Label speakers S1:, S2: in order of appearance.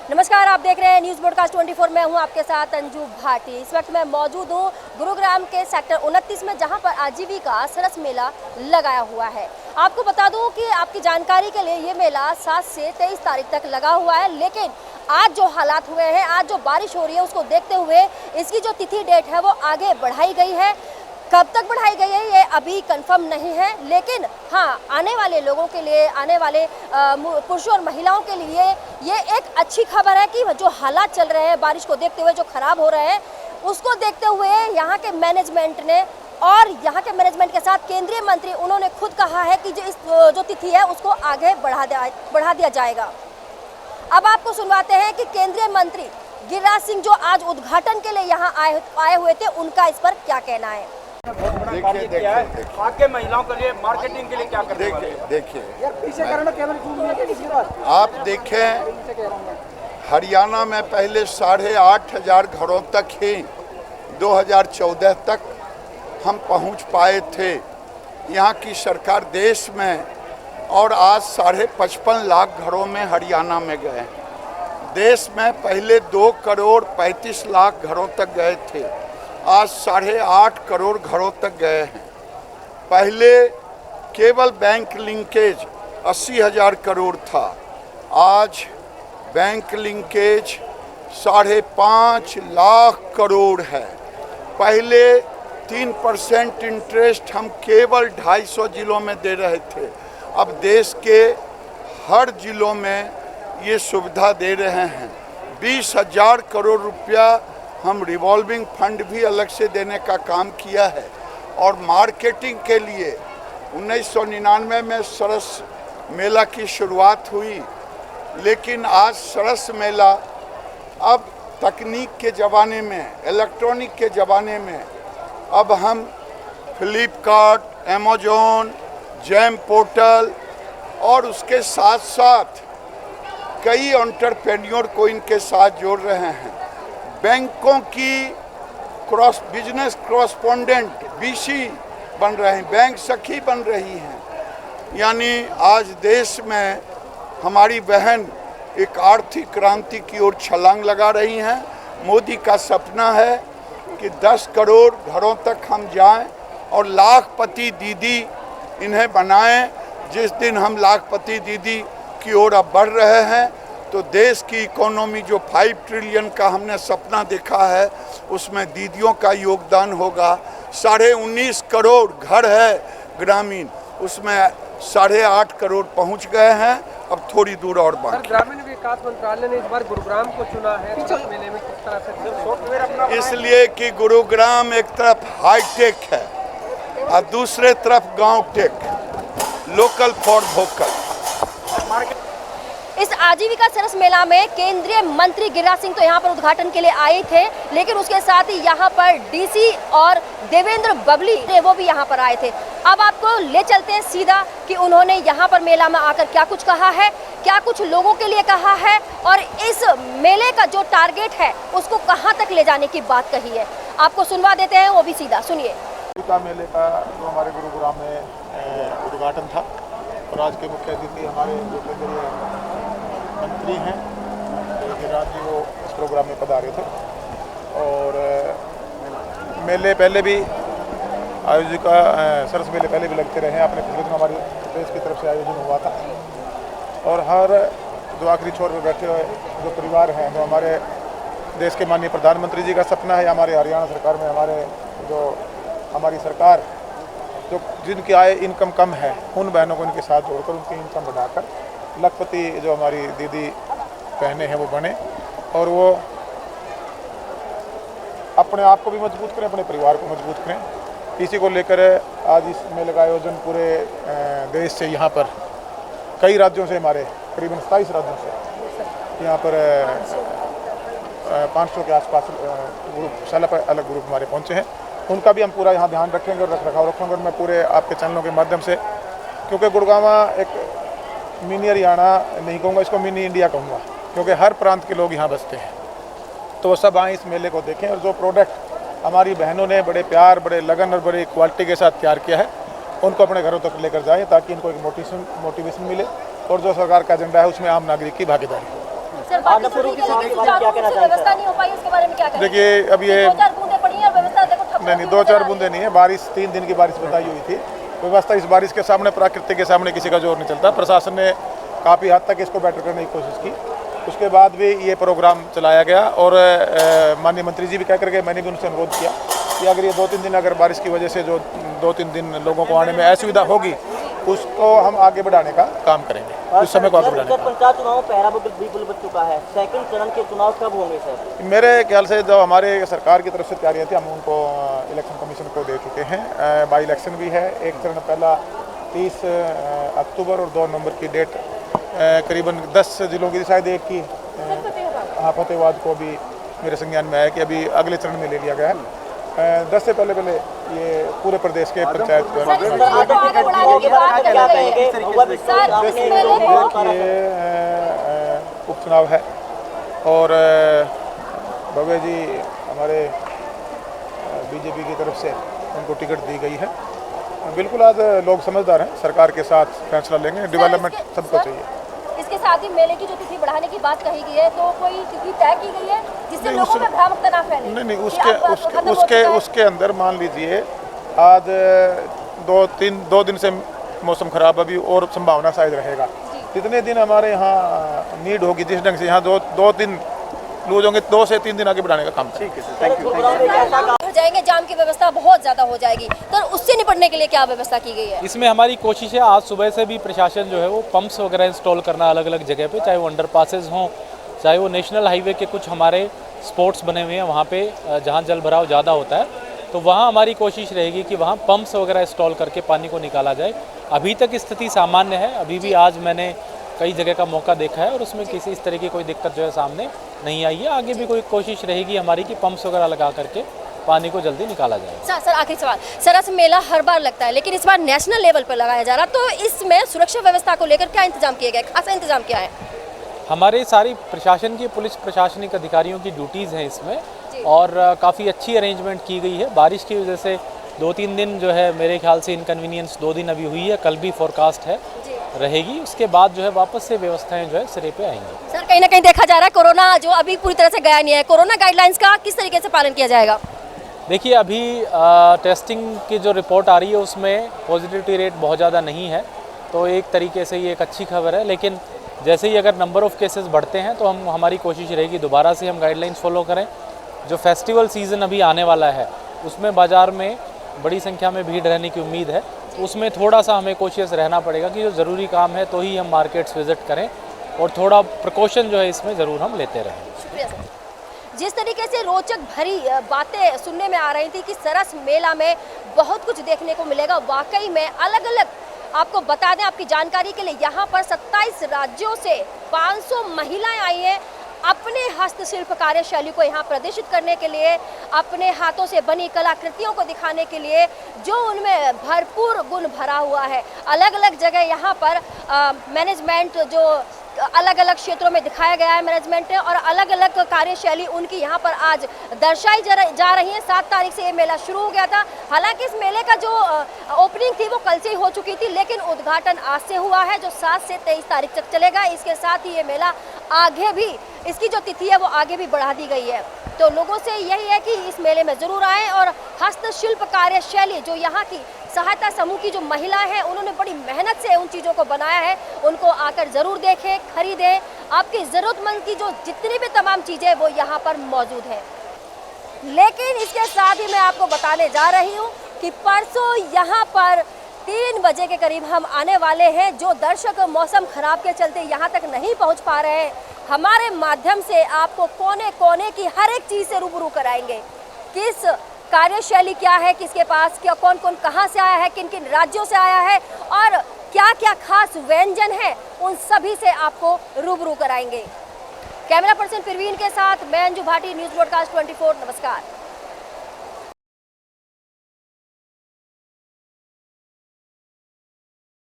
S1: नमस्कार, आप देख रहे हैं न्यूज़ ब्रॉडकास्ट 24। मैं हूं आपके साथ अंजू भाटी। इस वक्त मैं मौजूद हूं गुरुग्राम के सेक्टर 29 में, जहां पर आजीविका सरस मेला लगाया हुआ है। आपको बता दूं कि आपकी जानकारी के लिए ये मेला 7 से 23 तारीख तक लगा हुआ है, लेकिन आज जो हालात हुए हैं, आज जो बारिश हो रही है, उसको देखते हुए इसकी जो तिथि डेट है वो आगे बढ़ाई गई है। कब तक बढ़ाई गई है ये अभी कंफर्म नहीं है, लेकिन हाँ, आने वाले लोगों के लिए, आने वाले पुरुषों और महिलाओं के लिए ये एक अच्छी खबर है कि जो हालात चल रहे हैं बारिश को देखते हुए, जो खराब हो रहे हैं, उसको देखते हुए यहाँ के मैनेजमेंट ने और यहाँ के मैनेजमेंट के साथ केंद्रीय मंत्री, उन्होंने खुद कहा है कि जो तिथि है उसको आगे बढ़ा दिया जाएगा। अब आपको सुनवाते हैं कि केंद्रीय मंत्री गिरिराज सिंह जो आज उद्घाटन के लिए यहाँ आए हुए थे, उनका इस पर क्या कहना है।
S2: देखिए आगे महिलाओं के लिए मार्केटिंग के लिए क्या करते हैं।
S3: देखिए आप देखें, हरियाणा में पहले 8,500 घरों तक ही 2014 तक हम पहुंच पाए थे यहाँ की सरकार देश में, और आज 55.5 लाख घरों में हरियाणा में गए। देश में पहले 2 करोड़ 35 लाख घरों तक गए थे, आज 8.5 करोड़ घरों तक गए हैं। पहले केवल बैंक लिंकेज 80,000 करोड़ था, आज बैंक लिंकेज 5.5 लाख करोड़ है। पहले 3% इंटरेस्ट हम केवल 250 जिलों में दे रहे थे, अब देश के हर जिलों में ये सुविधा दे रहे हैं। 20,000 करोड़ रुपया हम रिवॉल्विंग फंड भी अलग से देने का काम किया है। और मार्केटिंग के लिए 1999 में सरस मेला की शुरुआत हुई, लेकिन आज सरस मेला अब तकनीक के ज़माने में, इलेक्ट्रॉनिक के ज़माने में, अब हम फ्लिपकार्ट, अमेज़न, जैम पोर्टल और उसके साथ साथ कई एंटरप्रेन्योर को इनके साथ जोड़ रहे हैं। बैंकों की बिजनेस कॉरेस्पोंडेंट बीसी बन रहे हैं, बैंक सखी बन रही हैं। यानी आज देश में हमारी बहन एक आर्थिक क्रांति की ओर छलांग लगा रही हैं। मोदी का सपना है कि 10 करोड़ घरों तक हम जाएं और लाखपति दीदी इन्हें बनाएं। जिस दिन हम लाखपति दीदी की ओर अब बढ़ रहे हैं, तो देश की इकोनॉमी जो 5 ट्रिलियन का हमने सपना देखा है, उसमें दीदियों का योगदान होगा। 19.5 करोड़ घर है ग्रामीण, उसमें 8.5 करोड़ पहुंच गए हैं, अब थोड़ी दूर और बाकी।
S2: ग्रामीण विकास मंत्रालय ने इस बार गुरुग्राम को चुना है, मेले में किस तरह से सॉफ्टवेयर अपना,
S3: इसलिए कि गुरुग्राम एक तरफ हाईटेक है और दूसरे तरफ गांव टेक, लोकल फॉर वोकल।
S1: इस आजीविका सरस मेला में केंद्रीय मंत्री गिरिराज सिंह तो यहाँ पर उद्घाटन के लिए आए थे, लेकिन उसके साथ ही यहाँ पर डीसी और देवेंद्र बबली वो भी यहाँ पर आए थे। अब आपको ले चलते हैं सीधा कि उन्होंने यहाँ पर मेला में आकर क्या कुछ कहा है, क्या कुछ लोगों के लिए कहा है, और इस मेले का जो टारगेट है उसको कहाँ तक ले जाने की बात कही है। आपको सुनवा देते हैं, वो भी सीधा सुनिए।
S4: मेले का जो हमारे गुरुग्राम में उद्घाटन था, और आज के मुख्य अतिथि हमारे जो केंद्रीय मंत्री हैं गिरिराज जी, वो इस प्रोग्राम में पधारे थे। और मेले पहले भी आयोजिका सरस मेले पहले भी लगते रहे हैं। अपने पिछले दिन हमारे देश की तरफ से आयोजन हुआ था, और हर जो आखिरी छोर में बैठे हुए जो परिवार हैं, जो हमारे देश के माननीय प्रधानमंत्री जी का सपना है, हमारे हरियाणा सरकार में हमारी सरकार जो जिनकी आय इनकम कम है, उन बहनों को इनके साथ जोड़कर उनकी इनकम बढ़ाकर लखपति जो हमारी दीदी बहनें हैं वो बने, और वो अपने आप को भी मजबूत करें, अपने परिवार को मजबूत करें। इसी को लेकर आज इस मेले का आयोजन पूरे देश से, यहाँ पर कई राज्यों से, हमारे करीबन 27 राज्यों से यहाँ पर 500 के आसपास ग्रुप, अलग ग्रुप हमारे पहुँचे हैं। उनका भी हम पूरा यहाँ ध्यान रखेंगे और रखरखाव रखेंगे। और मैं पूरे आपके चैनलों के माध्यम से, क्योंकि गुड़गांव एक मिनी हरियाणा नहीं कहूँगा, इसको मिनी इंडिया कहूँगा, क्योंकि हर प्रांत के लोग यहाँ बसते हैं, तो वो सब आए इस मेले को देखें। और जो प्रोडक्ट हमारी बहनों ने बड़े प्यार, बड़े लगन और बड़ी क्वालिटी के साथ तैयार किया है, उनको अपने घरों तक लेकर जाएं, ताकि इनको एक मोटिवेशन मिले, और जो सरकार का एजेंडा है उसमें आम नागरिक की भागीदारी हो।
S1: सर बाकी सभी के लिए सुचारू रूप से व्यवस्था नहीं हो पाई, उसके बारे में क्या कहेंगे?
S4: देखिए अब ये
S1: 2-4 बूंदें पड़ी हैं और व्यवस्था देखो ठप
S4: नहीं 2-4 बूंदे नहीं है, बारिश 3 दिन की बारिश बताई हुई थी। व्यवस्था इस बारिश के सामने, प्रकृति के सामने किसी का जोर नहीं चलता। प्रशासन ने काफ़ी हद तक इसको बेटर करने की कोशिश की, उसके बाद भी ये प्रोग्राम चलाया गया। और माननीय मंत्री जी भी कह कर गए, मैंने भी उनसे अनुरोध किया कि अगर ये 2-3 दिन अगर बारिश की वजह से जो 2-3 दिन लोगों को आने में असुविधा होगी, उसको हम आगे बढ़ाने का काम करेंगे, उस समय को आगे बढ़ाने का।
S5: पंचायत चुनाव पहला बिल्कुल बच चुका है, सेकंड चरण के चुनाव कब होंगे सर?
S4: मेरे ख्याल से जो हमारे सरकार की तरफ से तैयारियां थी, हम उनको इलेक्शन कमीशन को दे चुके हैं। बाई इलेक्शन भी है, एक चरण पहला 30 अक्टूबर और 2 नवंबर की डेट, करीबन 10 जिलों की शायद एक की फतेहाबाद को भी मेरे संज्ञान में है कि अभी अगले चरण में ले लिया गया है। 10 से पहले ये पूरे प्रदेश के पंचायत उपचुनाव है और भव्य जी हमारे बीजेपी की तरफ से उनको टिकट दी गई है। बिल्कुल आज लोग समझदार हैं, सरकार के साथ फैसला लेंगे, डेवलपमेंट सबको चाहिए।
S1: इसके साथ ही मेले की जो तिथि बढ़ाने की बात कही गई है, तो कोई तिथि तय की गई है जिससे लोगों में भ्रामक ना फैले?
S4: नहीं, उसके अंदर मान लीजिए आज 2 दिन से मौसम खराब, अभी और संभावना शायद रहेगा। जितने दिन हमारे यहाँ नीड होगी, जिस ढंग से यहाँ 2-3 लूज होंगे, 2 से 3 दिन आगे बढ़ाने का काम। ठीक है सर, थैंक यू।
S1: हो जाएंगे, जाम की व्यवस्था बहुत ज़्यादा हो जाएगी, तो उससे निपटने के लिए क्या व्यवस्था की गई है?
S6: इसमें हमारी कोशिश है, आज सुबह से भी प्रशासन जो है वो पंप्स वगैरह इंस्टॉल करना अलग अलग जगह पे, चाहे वो अंडरपासेस हों, चाहे वो नेशनल हाईवे के कुछ हमारे स्पॉट्स बने हुए हैं वहाँ पे जहाँ जल भराव ज़्यादा होता है, तो वहाँ हमारी कोशिश रहेगी कि वहाँ पंप्स वगैरह इंस्टॉल करके पानी को निकाला जाए। अभी तक स्थिति सामान्य है, अभी भी आज मैंने कई जगह का मौका देखा है और उसमें किसी इस तरह की कोई दिक्कत जो है सामने नहीं आई है। आगे भी कोई कोशिश रहेगी हमारी कि पंप्स वगैरह लगा करके पानी को जल्दी निकाला जाए।
S1: सर आखिरी सवाल, सरस मेला हर बार लगता है लेकिन इस बार नेशनल लेवल पर लगाया जा रहा, तो इसमें सुरक्षा व्यवस्था को लेकर क्या इंतजाम किए गए, खासा इंतजाम क्या है?
S6: हमारे सारी प्रशासन की, पुलिस प्रशासनिक अधिकारियों की ड्यूटीज़ हैं इसमें और काफ़ी अच्छी अरेंजमेंट की गई है। बारिश की वजह से 2-3 दिन जो है मेरे ख्याल से इनकन्वीनियंस 2 दिन अभी हुई है, कल भी फोरकास्ट है रहेगी, उसके बाद जो है वापस से व्यवस्थाएं जो है सिरे पे आएंगी।
S1: सर कहीं ना कहीं देखा जा रहा है कोरोना जो अभी पूरी तरह से गया नहीं है, कोरोना गाइडलाइंस का किस तरीके से पालन किया जाएगा?
S6: देखिए अभी टेस्टिंग की जो रिपोर्ट आ रही है उसमें पॉजिटिविटी रेट बहुत ज़्यादा नहीं है, तो एक तरीके से ये एक अच्छी खबर है। लेकिन जैसे ही अगर नंबर ऑफ़ केसेस बढ़ते हैं तो हमारी कोशिश रहेगी दोबारा से हम गाइडलाइंस फॉलो करें। जो फेस्टिवल सीज़न अभी आने वाला है उसमें बाज़ार में बड़ी संख्या में भीड़ रहने की उम्मीद है, तो उसमें थोड़ा सा हमें कोशिश रहना पड़ेगा कि जो ज़रूरी काम है तो ही हम मार्केट्स विज़िट करें और थोड़ा प्रिकॉशन जो है इसमें ज़रूर हम लेते रहें।
S1: शुक्रिया सर। जिस तरीके से रोचक भरी बातें सुनने में आ रही थी कि सरस मेला में बहुत कुछ देखने को मिलेगा, वाकई में अलग अलग, आपको बता दें आपकी जानकारी के लिए, यहाँ पर 27 राज्यों से 500 महिलाएं आई हैं अपने हस्तशिल्प कार्यशैली को यहाँ प्रदर्शित करने के लिए, अपने हाथों से बनी कलाकृतियों को दिखाने के लिए, जो उनमें भरपूर गुण भरा हुआ है। अलग अलग जगह यहाँ पर मैनेजमेंट जो अलग अलग क्षेत्रों में दिखाया गया है मैनेजमेंट ने, और अलग अलग कार्यशैली उनकी यहाँ पर आज दर्शाई जा रही है। 7 तारीख से ये मेला शुरू हो गया था। हालांकि इस मेले का जो ओपनिंग थी वो कल से ही हो चुकी थी, लेकिन उद्घाटन आज से हुआ है जो 7 से 23 तारीख तक चलेगा। इसके साथ ही ये मेला आगे भी, इसकी जो तिथि है वो आगे भी बढ़ा दी गई है। तो लोगों से यही है कि इस मेले में ज़रूर आएँ और हस्तशिल्प कार्यशैली जो यहाँ की सहायता समूह की जो महिला है उन्होंने बड़ी मेहनत से उन चीज़ों को बनाया है, उनको आकर ज़रूर देखें, खरीदें। आपकी ज़रूरतमंद की जो जितनी भी तमाम चीज़ें वो यहाँ पर मौजूद है। लेकिन इसके साथ ही मैं आपको बताने जा रही हूँ कि परसों यहाँ पर 3 बजे के करीब हम आने वाले हैं। जो दर्शक मौसम खराब के चलते यहाँ तक नहीं पहुँच पा रहे हैं, हमारे माध्यम से आपको कोने कोने की हर एक चीज़ से रूबरू कराएंगे। किस कार्यशैली क्या है, किसके पास क्या, कौन कौन कहाँ से आया है, किन किन राज्यों से आया है और क्या क्या खास व्यंजन है, उन सभी से आपको रूबरू कराएंगे। कैमरा पर्सन परवीन के साथ मैं अंजू भाटी, न्यूज़ ब्रॉडकास्ट 24। नमस्कार।